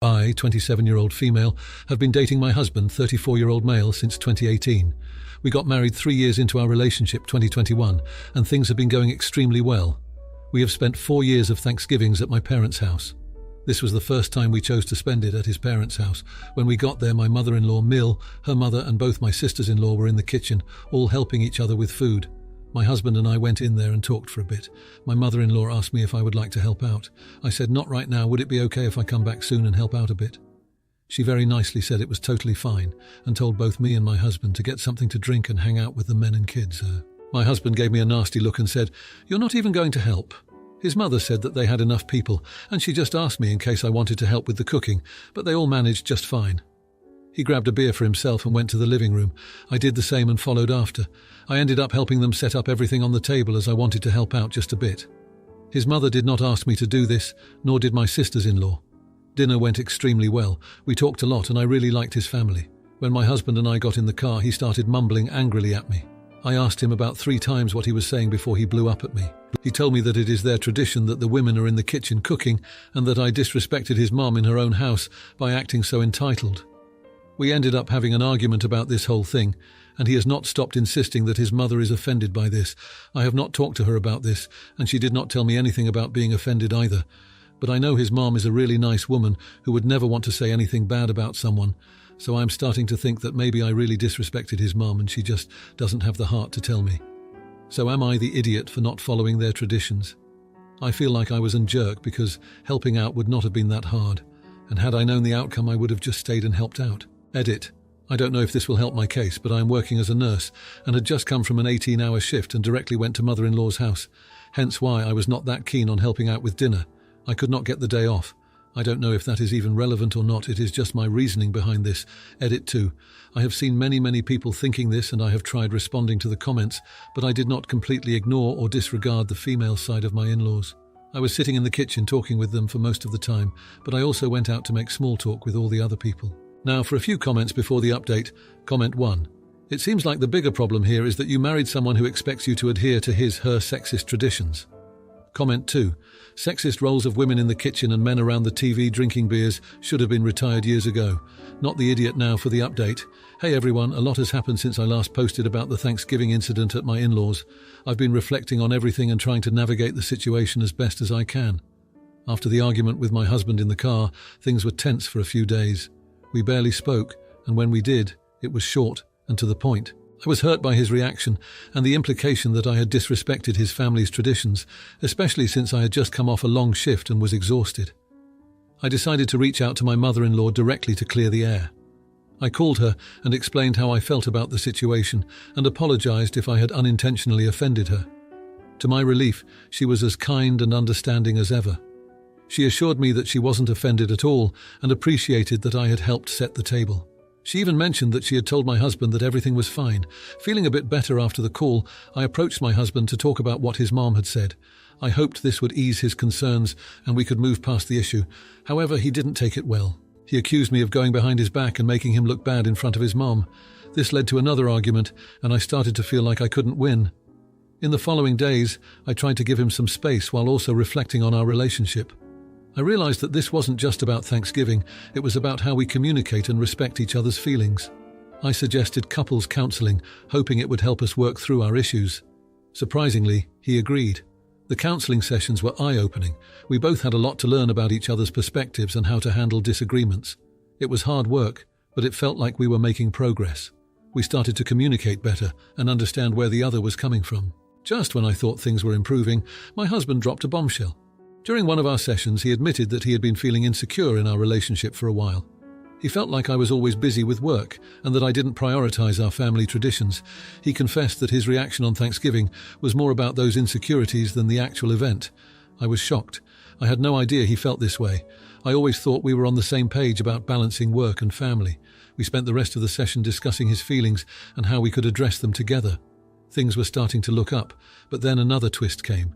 I, 27-year-old female, have been dating my husband, 34-year-old male, since 2018. We got married 3 years into our relationship, 2021, and things have been going extremely well. We have spent 4 years of Thanksgivings at my parents' house. This was the first time we chose to spend it at his parents' house. When we got there, my mother-in-law, Mill, her mother, and both my sisters-in-law were in the kitchen, all helping each other with food. My husband and I went in there and talked for a bit. My mother-in-law asked me if I would like to help out. I said, "Not right now, would it be okay if I come back soon and help out a bit?" She very nicely said it was totally fine and told both me and my husband to get something to drink and hang out with the men and kids. My husband gave me a nasty look and said, "You're not even going to help." His mother said that they had enough people and she just asked me in case I wanted to help with the cooking, but they all managed just fine. He grabbed a beer for himself and went to the living room. I did the same and followed after. I ended up helping them set up everything on the table as I wanted to help out just a bit. His mother did not ask me to do this, nor did my sisters-in-law. Dinner went extremely well. We talked a lot and I really liked his family. When my husband and I got in the car, he started mumbling angrily at me. I asked him about 3 times what he was saying before he blew up at me. He told me that it is their tradition that the women are in the kitchen cooking and that I disrespected his mom in her own house by acting so entitled. We ended up having an argument about this whole thing, and he has not stopped insisting that his mother is offended by this. I have not talked to her about this, and she did not tell me anything about being offended either. But I know his mom is a really nice woman who would never want to say anything bad about someone, so I'm starting to think that maybe I really disrespected his mom and she just doesn't have the heart to tell me. So am I the idiot for not following their traditions? I feel like I was a jerk because helping out would not have been that hard, and had I known the outcome I would have just stayed and helped out. Edit. I don't know if this will help my case, but I am working as a nurse and had just come from an 18-hour shift and directly went to mother-in-law's house, hence why I was not that keen on helping out with dinner. I could not get the day off. I don't know if that is even relevant or not, it is just my reasoning behind this. Edit 2. I have seen many people thinking this and I have tried responding to the comments, but I did not completely ignore or disregard the female side of my in-laws. I was sitting in the kitchen talking with them for most of the time, but I also went out to make small talk with all the other people. Now for a few comments before the update. Comment 1. It seems like the bigger problem here is that you married someone who expects you to adhere to her sexist traditions. Comment 2. Sexist roles of women in the kitchen and men around the TV drinking beers should have been retired years ago. Not the idiot now for the update. Hey everyone, a lot has happened since I last posted about the Thanksgiving incident at my in-laws. I've been reflecting on everything and trying to navigate the situation as best as I can. After the argument with my husband in the car, things were tense for a few days. We barely spoke, and when we did, it was short and to the point. I was hurt by his reaction and the implication that I had disrespected his family's traditions, especially since I had just come off a long shift and was exhausted. I decided to reach out to my mother-in-law directly to clear the air. I called her and explained how I felt about the situation and apologized if I had unintentionally offended her. To my relief, she was as kind and understanding as ever. She assured me that she wasn't offended at all and appreciated that I had helped set the table. She even mentioned that she had told my husband that everything was fine. Feeling a bit better after the call, I approached my husband to talk about what his mom had said. I hoped this would ease his concerns and we could move past the issue. However, he didn't take it well. He accused me of going behind his back and making him look bad in front of his mom. This led to another argument, and I started to feel like I couldn't win. In the following days, I tried to give him some space while also reflecting on our relationship. I realized that this wasn't just about Thanksgiving, it was about how we communicate and respect each other's feelings. I suggested couples counseling, hoping it would help us work through our issues. Surprisingly, he agreed. The counseling sessions were eye-opening. We both had a lot to learn about each other's perspectives and how to handle disagreements. It was hard work, but it felt like we were making progress. We started to communicate better and understand where the other was coming from. Just when I thought things were improving, my husband dropped a bombshell. During one of our sessions, he admitted that he had been feeling insecure in our relationship for a while. He felt like I was always busy with work and that I didn't prioritize our family traditions. He confessed that his reaction on Thanksgiving was more about those insecurities than the actual event. I was shocked. I had no idea he felt this way. I always thought we were on the same page about balancing work and family. We spent the rest of the session discussing his feelings and how we could address them together. Things were starting to look up, but then another twist came.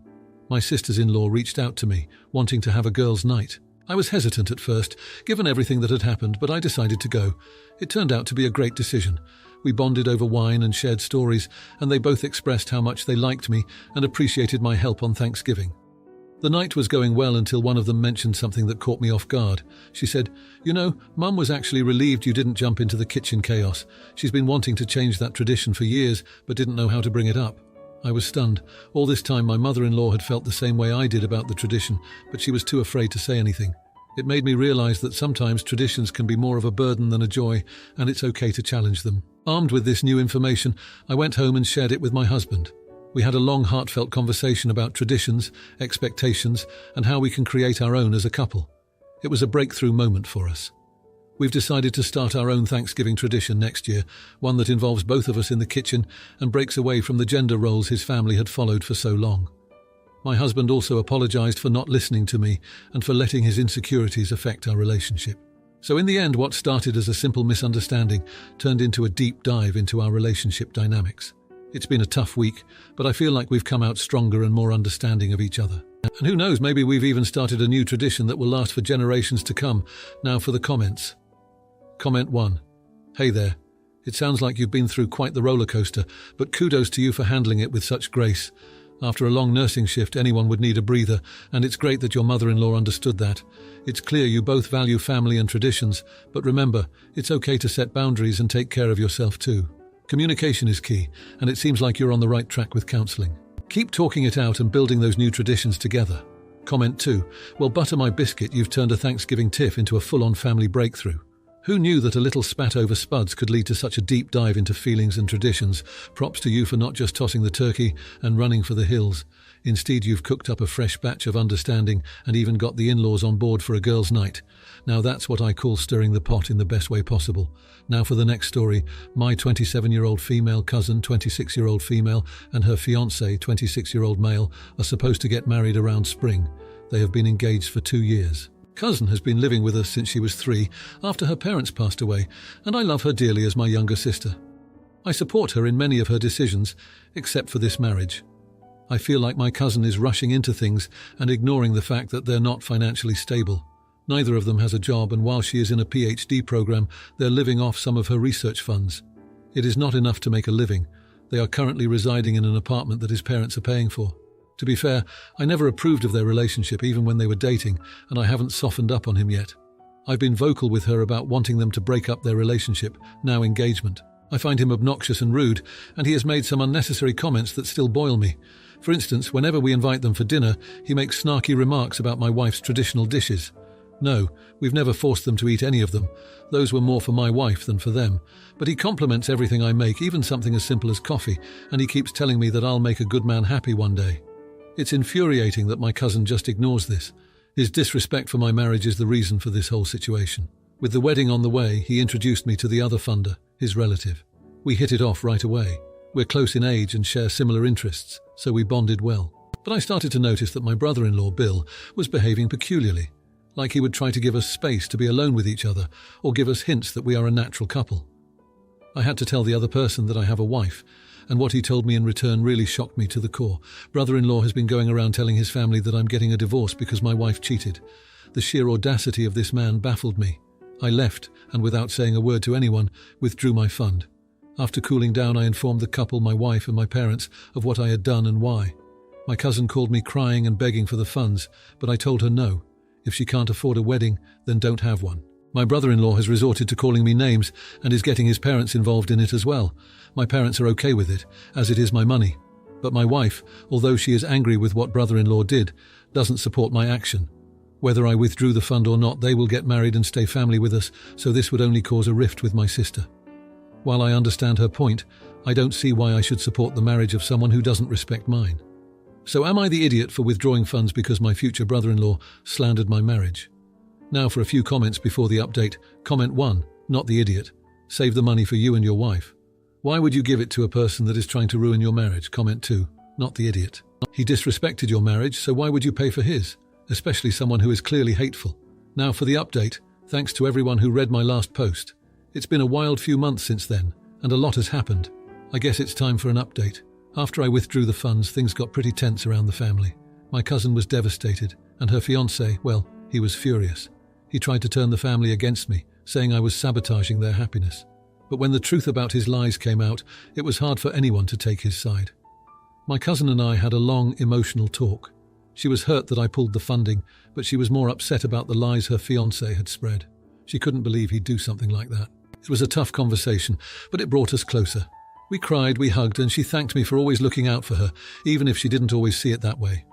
My sisters-in-law reached out to me, wanting to have a girls' night. I was hesitant at first, given everything that had happened, but I decided to go. It turned out to be a great decision. We bonded over wine and shared stories, and they both expressed how much they liked me and appreciated my help on Thanksgiving. The night was going well until one of them mentioned something that caught me off guard. She said, "You know, Mum was actually relieved you didn't jump into the kitchen chaos. She's been wanting to change that tradition for years, but didn't know how to bring it up." I was stunned. All this time my mother-in-law had felt the same way I did about the tradition, but she was too afraid to say anything. It made me realize that sometimes traditions can be more of a burden than a joy, and it's okay to challenge them. Armed with this new information, I went home and shared it with my husband. We had a long, heartfelt conversation about traditions, expectations, and how we can create our own as a couple. It was a breakthrough moment for us. We've decided to start our own Thanksgiving tradition next year, one that involves both of us in the kitchen and breaks away from the gender roles his family had followed for so long. My husband also apologized for not listening to me and for letting his insecurities affect our relationship. So in the end, what started as a simple misunderstanding turned into a deep dive into our relationship dynamics. It's been a tough week, but I feel like we've come out stronger and more understanding of each other. And who knows, maybe we've even started a new tradition that will last for generations to come. Now for the comments. Comment 1. Hey there. It sounds like you've been through quite the roller coaster, but kudos to you for handling it with such grace. After a long nursing shift, anyone would need a breather, and it's great that your mother-in-law understood that. It's clear you both value family and traditions, but remember, it's okay to set boundaries and take care of yourself too. Communication is key, and it seems like you're on the right track with counselling. Keep talking it out and building those new traditions together. Comment 2. Well, butter my biscuit, you've turned a Thanksgiving tiff into a full-on family breakthrough. Who knew that a little spat over spuds could lead to such a deep dive into feelings and traditions? Props to you for not just tossing the turkey and running for the hills. Instead, you've cooked up a fresh batch of understanding and even got the in-laws on board for a girls' night. Now that's what I call stirring the pot in the best way possible. Now for the next story. My 27-year-old female cousin, 26-year-old female, and her fiancé, 26-year-old male, are supposed to get married around spring. They have been engaged for 2 years. Cousin has been living with us since she was 3, after her parents passed away, and I love her dearly as my younger sister. I support her in many of her decisions, except for this marriage. I feel like my cousin is rushing into things and ignoring the fact that they're not financially stable. Neither of them has a job, and while she is in a PhD program, they're living off some of her research funds. It is not enough to make a living. They are currently residing in an apartment that his parents are paying for. To be fair, I never approved of their relationship even when they were dating, and I haven't softened up on him yet. I've been vocal with her about wanting them to break up their relationship, now engagement. I find him obnoxious and rude, and he has made some unnecessary comments that still boil me. For instance, whenever we invite them for dinner, he makes snarky remarks about my wife's traditional dishes. No, we've never forced them to eat any of them. Those were more for my wife than for them. But he compliments everything I make, even something as simple as coffee, and he keeps telling me that I'll make a good man happy one day. It's infuriating that my cousin just ignores this. His disrespect for my marriage is the reason for this whole situation. With the wedding on the way, he introduced me to the other funder, his relative. We hit it off right away. We're close in age and share similar interests, so we bonded well. But I started to notice that my brother-in-law, Bill, was behaving peculiarly, like he would try to give us space to be alone with each other or give us hints that we are a natural couple. I had to tell the other person that I have a wife, and what he told me in return really shocked me to the core. Brother-in-law has been going around telling his family that I'm getting a divorce because my wife cheated. The sheer audacity of this man baffled me. I left, and without saying a word to anyone, withdrew my fund. After cooling down, I informed the couple, my wife and my parents, of what I had done and why. My cousin called me crying and begging for the funds, but I told her no. If she can't afford a wedding, then don't have one. My brother-in-law has resorted to calling me names and is getting his parents involved in it as well. My parents are okay with it, as it is my money. But my wife, although she is angry with what brother-in-law did, doesn't support my action. Whether I withdrew the fund or not, they will get married and stay family with us, so this would only cause a rift with my sister. While I understand her point, I don't see why I should support the marriage of someone who doesn't respect mine. So am I the idiot for withdrawing funds because my future brother-in-law slandered my marriage? Now for a few comments before the update. Comment 1. Not the idiot. Save the money for you and your wife. Why would you give it to a person that is trying to ruin your marriage? Comment 2. Not the idiot. He disrespected your marriage, so why would you pay for his? Especially someone who is clearly hateful. Now for the update. Thanks to everyone who read my last post. It's been a wild few months since then, and a lot has happened. I guess it's time for an update. After I withdrew the funds, things got pretty tense around the family. My cousin was devastated, and her fiancé, well, he was furious. He tried to turn the family against me, saying I was sabotaging their happiness. But when the truth about his lies came out, it was hard for anyone to take his side. My cousin and I had a long, emotional talk. She was hurt that I pulled the funding, but she was more upset about the lies her fiancé had spread. She couldn't believe he'd do something like that. It was a tough conversation, but it brought us closer. We cried, we hugged, and she thanked me for always looking out for her, even if she didn't always see it that way.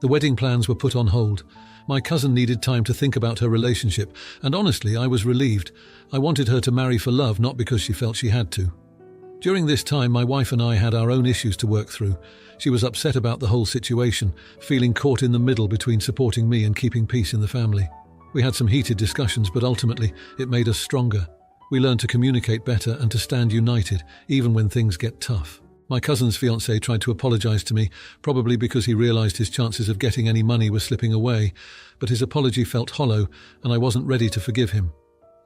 The wedding plans were put on hold. My cousin needed time to think about her relationship, and honestly, I was relieved. I wanted her to marry for love, not because she felt she had to. During this time, my wife and I had our own issues to work through. She was upset about the whole situation, feeling caught in the middle between supporting me and keeping peace in the family. We had some heated discussions, but ultimately, it made us stronger. We learned to communicate better and to stand united, even when things get tough. My cousin's fiancé tried to apologize to me, probably because he realized his chances of getting any money were slipping away, but his apology felt hollow, and I wasn't ready to forgive him.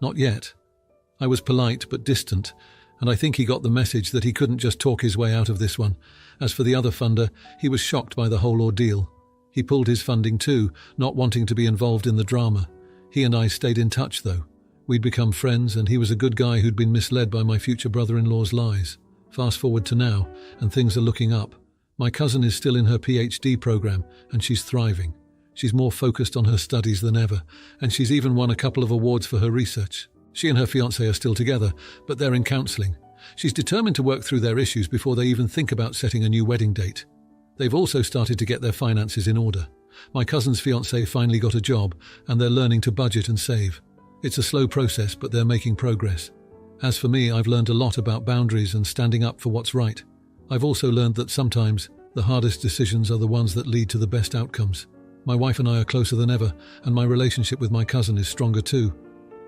Not yet. I was polite but distant, and I think he got the message that he couldn't just talk his way out of this one. As for the other funder, he was shocked by the whole ordeal. He pulled his funding too, not wanting to be involved in the drama. He and I stayed in touch, though. We'd become friends, and he was a good guy who'd been misled by my future brother-in-law's lies. Fast forward to now, and things are looking up. My cousin is still in her PhD program, and she's thriving. She's more focused on her studies than ever, and she's even won a couple of awards for her research. She and her fiancé are still together, but they're in counselling. She's determined to work through their issues before they even think about setting a new wedding date. They've also started to get their finances in order. My cousin's fiancé finally got a job, and they're learning to budget and save. It's a slow process, but they're making progress. As for me, I've learned a lot about boundaries and standing up for what's right. I've also learned that sometimes the hardest decisions are the ones that lead to the best outcomes. My wife and I are closer than ever, and my relationship with my cousin is stronger too.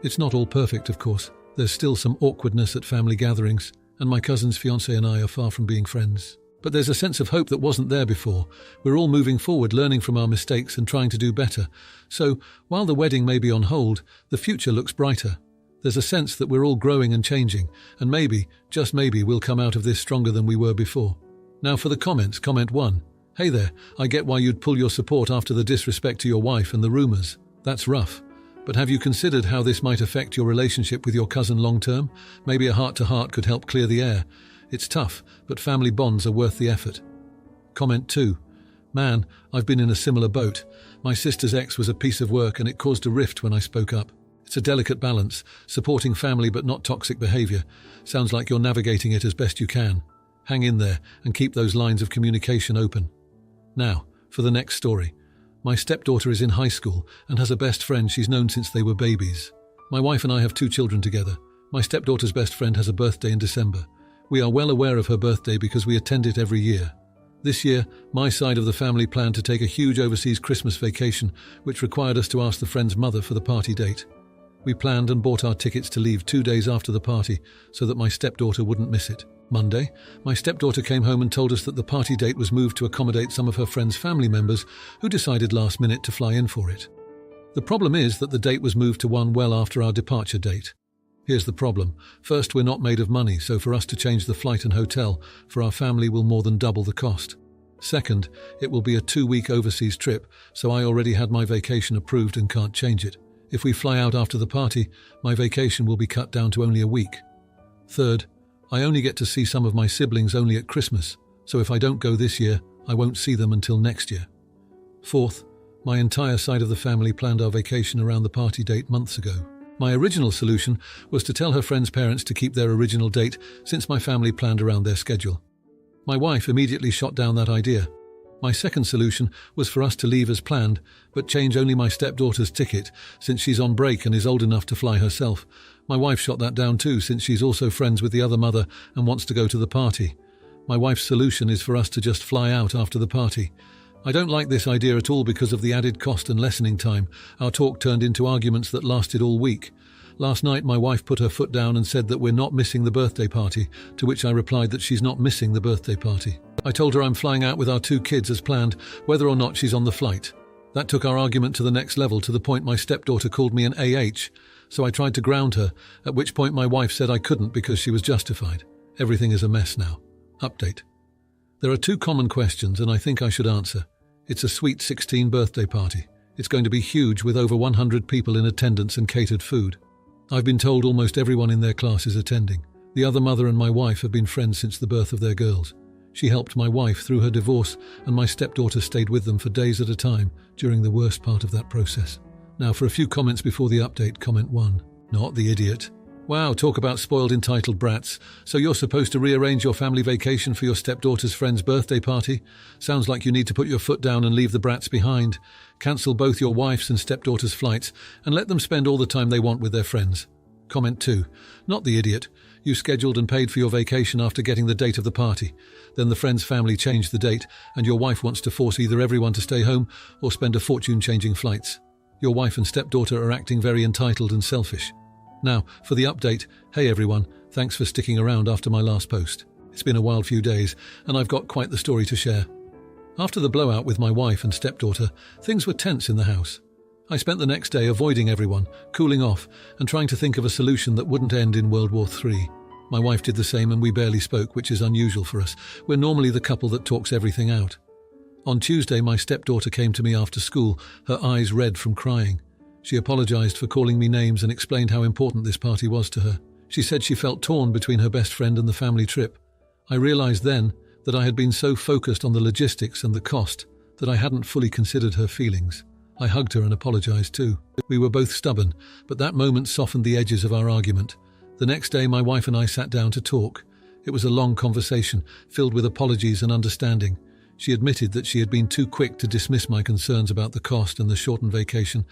It's not all perfect, of course. There's still some awkwardness at family gatherings, and my cousin's fiancé and I are far from being friends. But there's a sense of hope that wasn't there before. We're all moving forward, learning from our mistakes and trying to do better. So, while the wedding may be on hold, the future looks brighter. There's a sense that we're all growing and changing, and maybe, just maybe, we'll come out of this stronger than we were before. Now for the comments. Comment 1. Hey there, I get why you'd pull your support after the disrespect to your wife and the rumours. That's rough. But have you considered how this might affect your relationship with your cousin long term? Maybe a heart-to-heart could help clear the air. It's tough, but family bonds are worth the effort. Comment 2. Man, I've been in a similar boat. My sister's ex was a piece of work and it caused a rift when I spoke up. It's a delicate balance, supporting family but not toxic behaviour. Sounds like you're navigating it as best you can. Hang in there and keep those lines of communication open. Now, for the next story. My stepdaughter is in high school and has a best friend she's known since they were babies. My wife and I have 2 children together. My stepdaughter's best friend has a birthday in December. We are well aware of her birthday because we attend it every year. This year, my side of the family planned to take a huge overseas Christmas vacation, which required us to ask the friend's mother for the party date. We planned and bought our tickets to leave 2 days after the party so that my stepdaughter wouldn't miss it. Monday, my stepdaughter came home and told us that the party date was moved to accommodate some of her friend's family members who decided last minute to fly in for it. The problem is that the date was moved to one well after our departure date. Here's the problem. First, we're not made of money, so for us to change the flight and hotel for our family will more than double the cost. Second, it will be a 2-week overseas trip, so I already had my vacation approved and can't change it. If we fly out after the party, my vacation will be cut down to only a week. Third, I only get to see some of my siblings only at Christmas, so if I don't go this year, I won't see them until next year. Fourth, my entire side of the family planned our vacation around the party date months ago. My original solution was to tell her friend's parents to keep their original date since my family planned around their schedule. My wife immediately shot down that idea. My second solution was for us to leave as planned, but change only my stepdaughter's ticket since she's on break and is old enough to fly herself. My wife shot that down too since she's also friends with the other mother and wants to go to the party. My wife's solution is for us to just fly out after the party. I don't like this idea at all because of the added cost and lessening time. Our talk turned into arguments that lasted all week. Last night my wife put her foot down and said that we're not missing the birthday party, to which I replied that she's not missing the birthday party. I told her I'm flying out with our 2 kids as planned, whether or not she's on the flight. That took our argument to the next level, to the point my stepdaughter called me an AH, so I tried to ground her, at which point my wife said I couldn't because she was justified. Everything is a mess now. Update. There are 2 common questions and I think I should answer. It's a sweet 16 birthday party. It's going to be huge with over 100 people in attendance and catered food. I've been told almost everyone in their class is attending. The other mother and my wife have been friends since the birth of their girls. She helped my wife through her divorce, and my stepdaughter stayed with them for days at a time during the worst part of that process. Now for a few comments before the update. Comment 1. Not the idiot. Wow, talk about spoiled entitled brats. So you're supposed to rearrange your family vacation for your stepdaughter's friend's birthday party? Sounds like you need to put your foot down and leave the brats behind. Cancel both your wife's and stepdaughter's flights and let them spend all the time they want with their friends. Comment 2. Not the idiot. You scheduled and paid for your vacation after getting the date of the party. Then the friend's family changed the date and your wife wants to force either everyone to stay home or spend a fortune changing flights. Your wife and stepdaughter are acting very entitled and selfish. Now, for the update. Hey everyone, thanks for sticking around after my last post. It's been a wild few days, and I've got quite the story to share. After the blowout with my wife and stepdaughter, things were tense in the house. I spent the next day avoiding everyone, cooling off, and trying to think of a solution that wouldn't end in World War III. My wife did the same and we barely spoke, which is unusual for us. We're normally the couple that talks everything out. On Tuesday, my stepdaughter came to me after school, her eyes red from crying. She apologized for calling me names and explained how important this party was to her. She said she felt torn between her best friend and the family trip. I realized then that I had been so focused on the logistics and the cost that I hadn't fully considered her feelings. I hugged her and apologized too. We were both stubborn, but that moment softened the edges of our argument. The next day, my wife and I sat down to talk. It was a long conversation, filled with apologies and understanding. She admitted that she had been too quick to dismiss my concerns about the cost and the shortened vacation.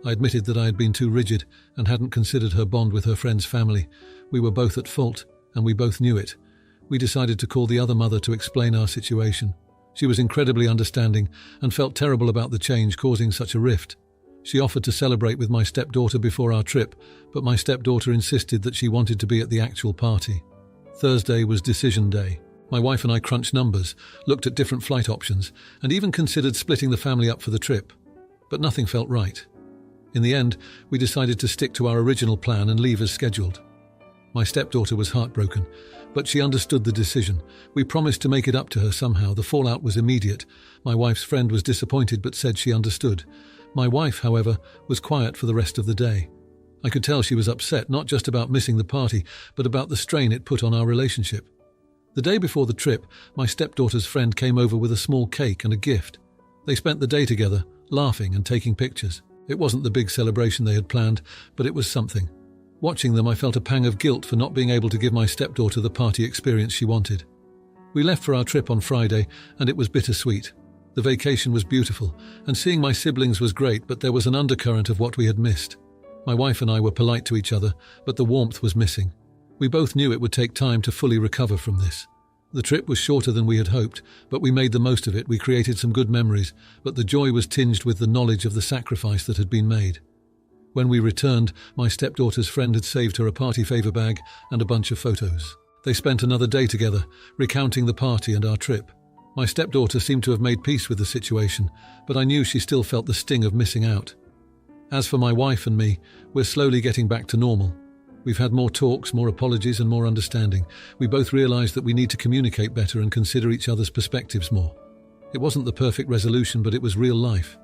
I admitted that I had been too rigid and hadn't considered her bond with her friend's family. We were both at fault, and we both knew it. We decided to call the other mother to explain our situation. She was incredibly understanding and felt terrible about the change causing such a rift. She offered to celebrate with my stepdaughter before our trip, but my stepdaughter insisted that she wanted to be at the actual party. Thursday was decision day. My wife and I crunched numbers, looked at different flight options, and even considered splitting the family up for the trip. But nothing felt right. In the end, we decided to stick to our original plan and leave as scheduled. My stepdaughter was heartbroken, but she understood the decision. We promised to make it up to her somehow. The fallout was immediate. My wife's friend was disappointed but said she understood. My wife, however, was quiet for the rest of the day. I could tell she was upset, not just about missing the party, but about the strain it put on our relationship. The day before the trip, my stepdaughter's friend came over with a small cake and a gift. They spent the day together, laughing and taking pictures. It wasn't the big celebration they had planned, but it was something. Watching them, I felt a pang of guilt for not being able to give my stepdaughter the party experience she wanted. We left for our trip on Friday, and it was bittersweet. The vacation was beautiful, and seeing my siblings was great, but there was an undercurrent of what we had missed. My wife and I were polite to each other, but the warmth was missing. We both knew it would take time to fully recover from this. The trip was shorter than we had hoped, but we made the most of it. We created some good memories, but the joy was tinged with the knowledge of the sacrifice that had been made. When we returned, my stepdaughter's friend had saved her a party favor bag and a bunch of photos. They spent another day together, recounting the party and our trip. My stepdaughter seemed to have made peace with the situation, but I knew she still felt the sting of missing out. As for my wife and me, we're slowly getting back to normal. We've had more talks, more apologies, and more understanding. We both realized that we need to communicate better and consider each other's perspectives more. It wasn't the perfect resolution, but it was real life.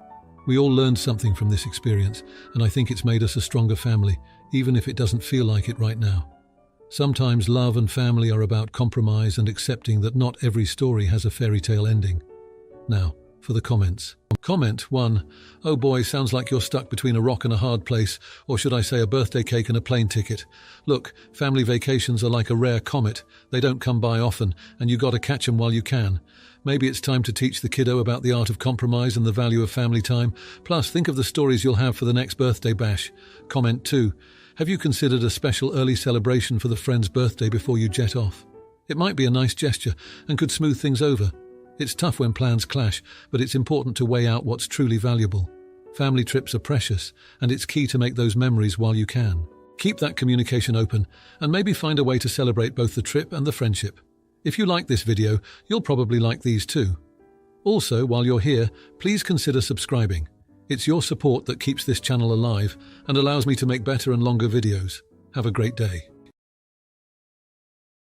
We all learned something from this experience, and I think it's made us a stronger family, even if it doesn't feel like it right now. Sometimes love and family are about compromise and accepting that not every story has a fairy tale ending. Now, for the comments. Comment 1. Oh boy, sounds like you're stuck between a rock and a hard place, or should I say a birthday cake and a plane ticket. Look, family vacations are like a rare comet. They don't come by often, and you gotta catch 'em while you can. Maybe it's time to teach the kiddo about the art of compromise and the value of family time. Plus, think of the stories you'll have for the next birthday bash. Comment 2. Have you considered a special early celebration for the friend's birthday before you jet off? It might be a nice gesture and could smooth things over. It's tough when plans clash, but it's important to weigh out what's truly valuable. Family trips are precious, and it's key to make those memories while you can. Keep that communication open, and maybe find a way to celebrate both the trip and the friendship. If you like this video, you'll probably like these too. Also, while you're here, please consider subscribing. It's your support that keeps this channel alive and allows me to make better and longer videos. Have a great day.